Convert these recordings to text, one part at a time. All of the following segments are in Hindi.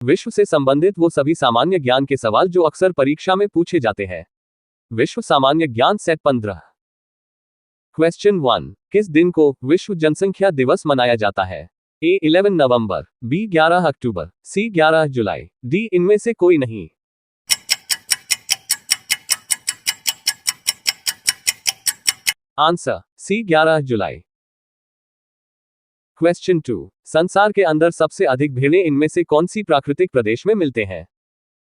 विश्व से संबंधित वो सभी सामान्य ज्ञान के सवाल जो अक्सर परीक्षा में पूछे जाते हैं। विश्व सामान्य ज्ञान सेट 15। क्वेश्चन 1। किस दिन को विश्व जनसंख्या दिवस मनाया जाता है? ए 11 नवंबर, बी 11 अक्टूबर, सी 11 जुलाई, डी इनमें से कोई नहीं। आंसर सी 11 जुलाई। क्वेश्चन 2। संसार के अंदर सबसे अधिक भेड़ें इनमें से कौन सी प्राकृतिक प्रदेश में मिलते हैं?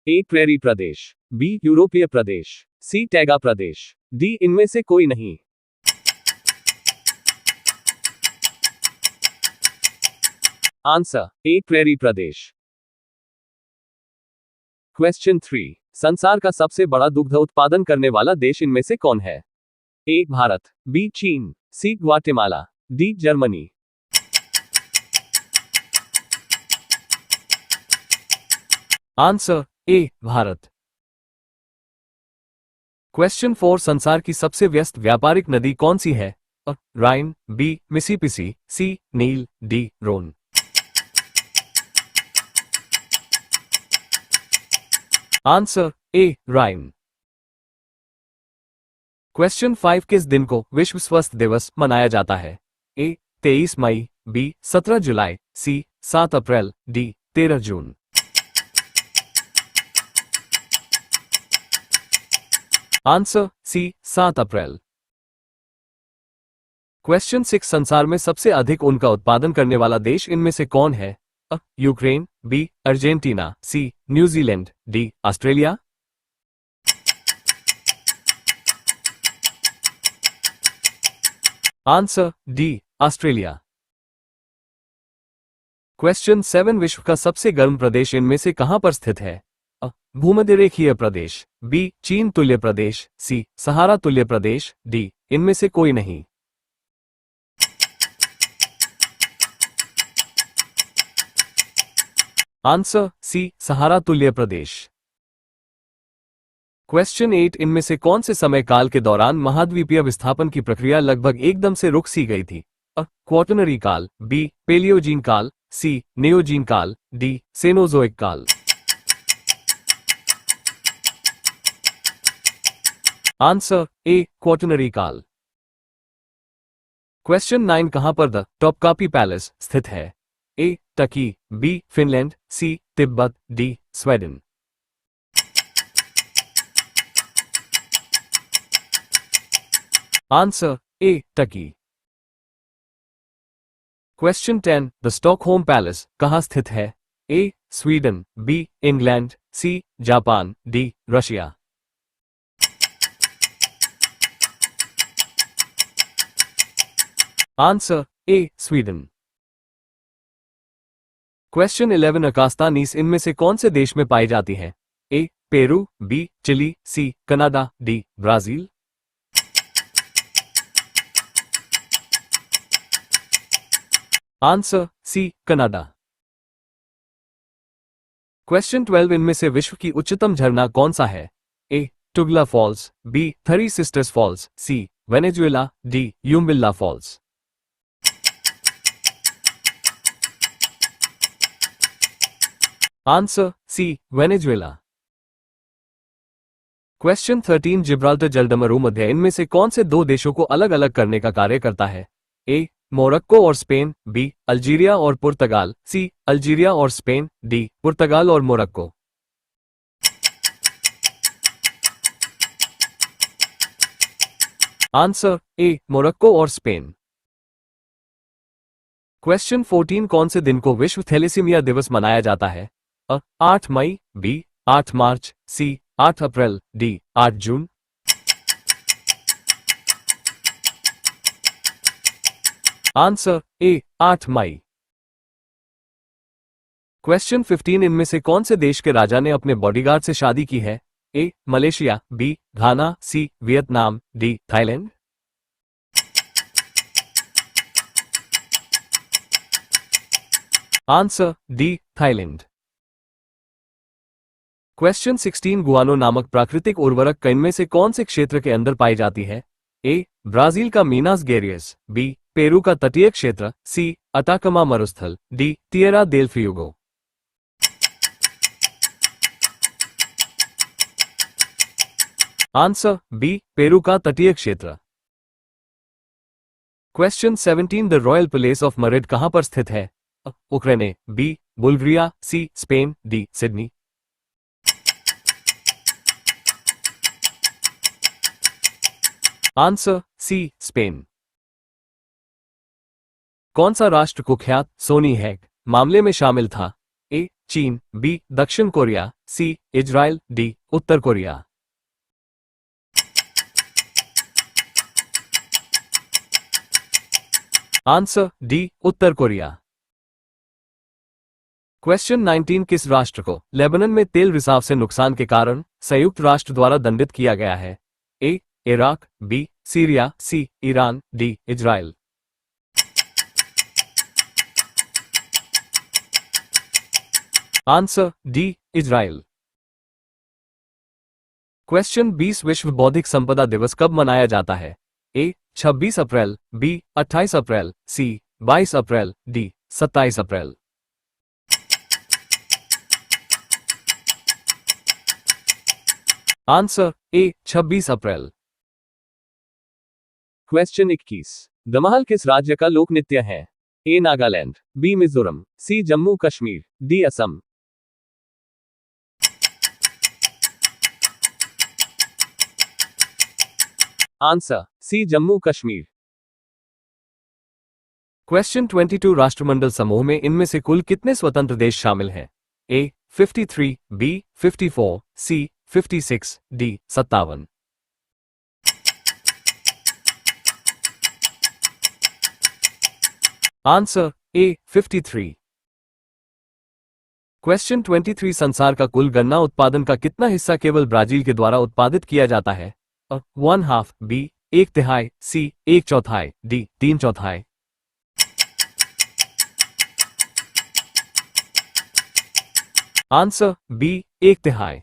ए प्रेरी प्रदेश, बी यूरोपीय प्रदेश, सी टैगा प्रदेश, डी इनमें से कोई नहीं। Answer A prairie Pradesh. Question 3। संसार का सबसे बड़ा दुग्ध उत्पादन करने वाला देश इनमें से कौन है? ए भारत, बी चीन, C Guatemala, D Germany. Answer A Bharat. Question 4। संसार की सबसे व्यस्त व्यापारिक नदी कौन सी है? राइन, बी मिसिसिपी, सी नील, D Rhone. Answer A Rhine. Question 5। किस दिन को विश्व स्वास्थ्य दिवस मनाया जाता है? ए 23 मई, बी 17 जुलाई, सी 7 अप्रैल, डी 13 जून। आंसर सी 7 अप्रैल। क्वेश्चन 6। संसार में सबसे अधिक ऊन का उत्पादन करने वाला देश इनमें से कौन है? Ukraine, B Argentina, C New Zealand, D Australia. Answer D Australia. Question 7। विश्व का सबसे गर्म प्रदेश इनमें से कहां पर स्थित है? भूमध्यरेखीय प्रदेश, बी चीन तुल्य प्रदेश, सी सहारा तुल्य प्रदेश, डी इनमें से कोई नहीं। आंसर सी सहारा तुल्य प्रदेश। क्वेश्चन 8। इनमें से कौन से समय काल के दौरान महाद्वीपीय विस्थापन की प्रक्रिया लगभग एकदम से रुक सी गई थी? क्वाटरनरी काल, बी पेलियोजीन काल, सी नियोजीन काल, डी सेनोजोइक काल। आंसर ए क्वाटरनरी काल। क्वेश्चन 9। कहां पर द टॉपकापी पैलेस स्थित है? A Turkey, B Finland, C तिब्बत, D Sweden. Answer A Turkey. Question 10। The Stockholm palace कहां स्थित है? A Sweden, B England, C Japan, D Russia. Answer A Sweden. Question 11। अकास्तानीस इनमें से कौन से देश में पाई जाती है? A Peru, B Chile, C Canada, D Brazil. Answer C Canada. Question 12। इनमें से विश्व की उच्चतम झरना कौन सा है? A Tugela falls, B three sisters falls, C Venezuela, D Yumbilla falls. Answer C Venezuela. Question 13। Gibraltar जलडमरू मध्य इनमें से कौन से दो देशों को अलग अलग करने का कार्य करता है? ए मोरक्को और स्पेन, बी अल्जीरिया और पुर्तगाल, सी अल्जीरिया और स्पेन, डी पुर्तगाल और मोरक्को। आंसर ए मोरक्को और स्पेन। क्वेश्चन 14। कौन से दिन को विश्व थैलेसीमिया दिवस मनाया जाता है? 8 मई, बी 8 मार्च, सी 8 अप्रैल, डी 8 जून। आंसर ए 8 मई। क्वेश्चन 15। इनमें से कौन से देश के राजा ने अपने बॉडीगार्ड से शादी की है? A Malaysia, B Ghana, C Vietnam, D Thailand. Answer D Thailand. Question 16। Guano नामक प्राकृतिक उर्वरक इनमें से कौन से क्षेत्र के अंदर पाई जाती है? ए ब्राजील का मीनास गेरियस, बी पेरू का तटीय क्षेत्र, सी अटाकमा मरुस्थल, D Tierra del Fuego. Answer B Peru का तटीय क्षेत्र। Question 17 the Royal Palace of Madrid कहां पर स्थित है? Ukraine, B Bulgaria, C Spain, D Sydney. Answer C Spain. कौन सा राष्ट्र कुख्यात सोनी हैक मामले में शामिल था? ए चीन, बी दक्षिण कोरिया, सी इजराइल, डी उत्तर कोरिया। आंसर डी उत्तर कोरिया। क्वेश्चन 19 किस राष्ट्र को लेबनान में तेल रिसाव से नुकसान के कारण संयुक्त राष्ट्र द्वारा दंडित किया गया है? A Iraq, B Syria, C Iran, D Israel. Answer D Israel. Question 20 विश्व बौद्धिक संपदा दिवस कब मनाया जाता है? ए 26 अप्रैल, बी 28 अप्रैल, सी 22 अप्रैल, डी 27 अप्रैल। आंसर ए 26 अप्रैल। क्वेश्चन 21 धमाल किस राज्य का लोक नृत्य है? A Nagaland, B Mizoram, C Jammu Kashmir, D Assam. Answer C Jammu Kashmir. Question 22 राष्ट्रमंडल समूह में इनमें से कुल कितने स्वतंत्र देश शामिल हैं? A 53, B 54, C 56, D 57। Answer A 53। Question 23 संसार का कुल गन्ना उत्पादन का कितना हिस्सा केवल ब्राजील के द्वारा उत्पादित किया जाता है? 1/2, B 1/3, C 1/4, D 3/4। Answer B 1/3।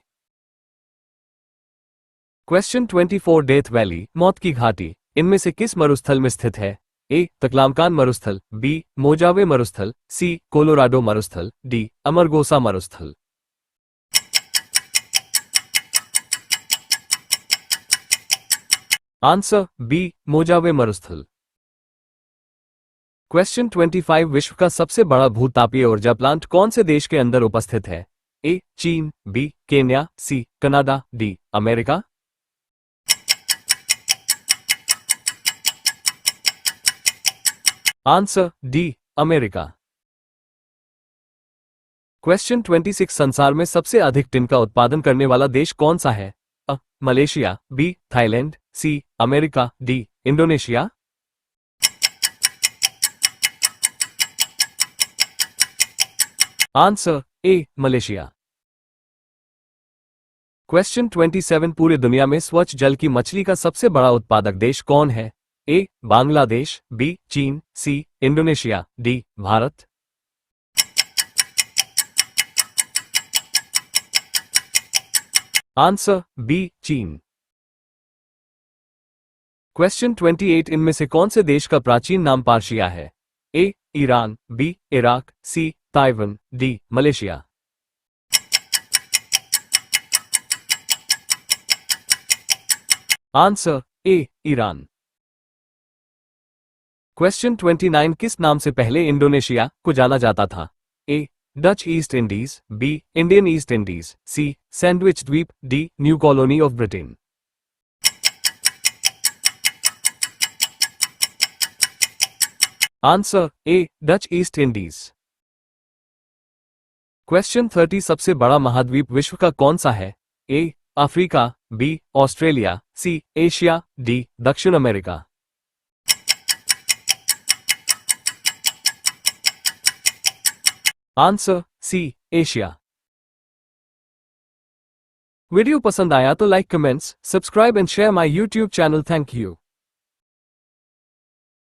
Question 24 Death Valley मौत की घाटी इनमें से किस मरुस्थल में स्थित है? ए तकलामकान मरुस्थल, बी मोजावे मरुस्थल, सी कोलोराडो मरुस्थल, डी अमरगोसा मरुस्थल। आंसर बी मोजावे मरुस्थल। क्वेश्चन 25 विश्व का सबसे बड़ा भूतापीय ऊर्जा प्लांट कौन से देश के अंदर उपस्थित है? ए चीन, B Kenya, C Canada, D America. Answer D America. Question 26 संसार में सबसे अधिक टिन का उत्पादन करने वाला देश कौन सा है? Malaysia, B Thailand, C America, D Indonesia. Answer A Malaysia. Question 27 पूरे दुनिया में स्वच्छ जल की मछली का सबसे बड़ा उत्पादक देश कौन है? ए बांग्लादेश, बी चीन, C Indonesia, D Bharat. Answer B चीन। क्वेश्चन 28 इनमें से कौन से देश का प्राचीन नाम पार्शिया है? A Iran, B Iraq, C Taiwan, D Malaysia. Answer A Iran. Question 29 किस नाम से पहले इंडोनेशिया को जाना जाता था? A Dutch East Indies, B Indian East Indies, C Sandwich द्वीप, D new colony of Britain. Answer A Dutch East Indies. Question 30 सबसे बड़ा महाद्वीप विश्व का कौन सा है? A Africa, B Australia, C Asia, D दक्षिण America. Answer C Asia. Video पसंद आया तो like, comments, subscribe and share my YouTube channel. Thank you.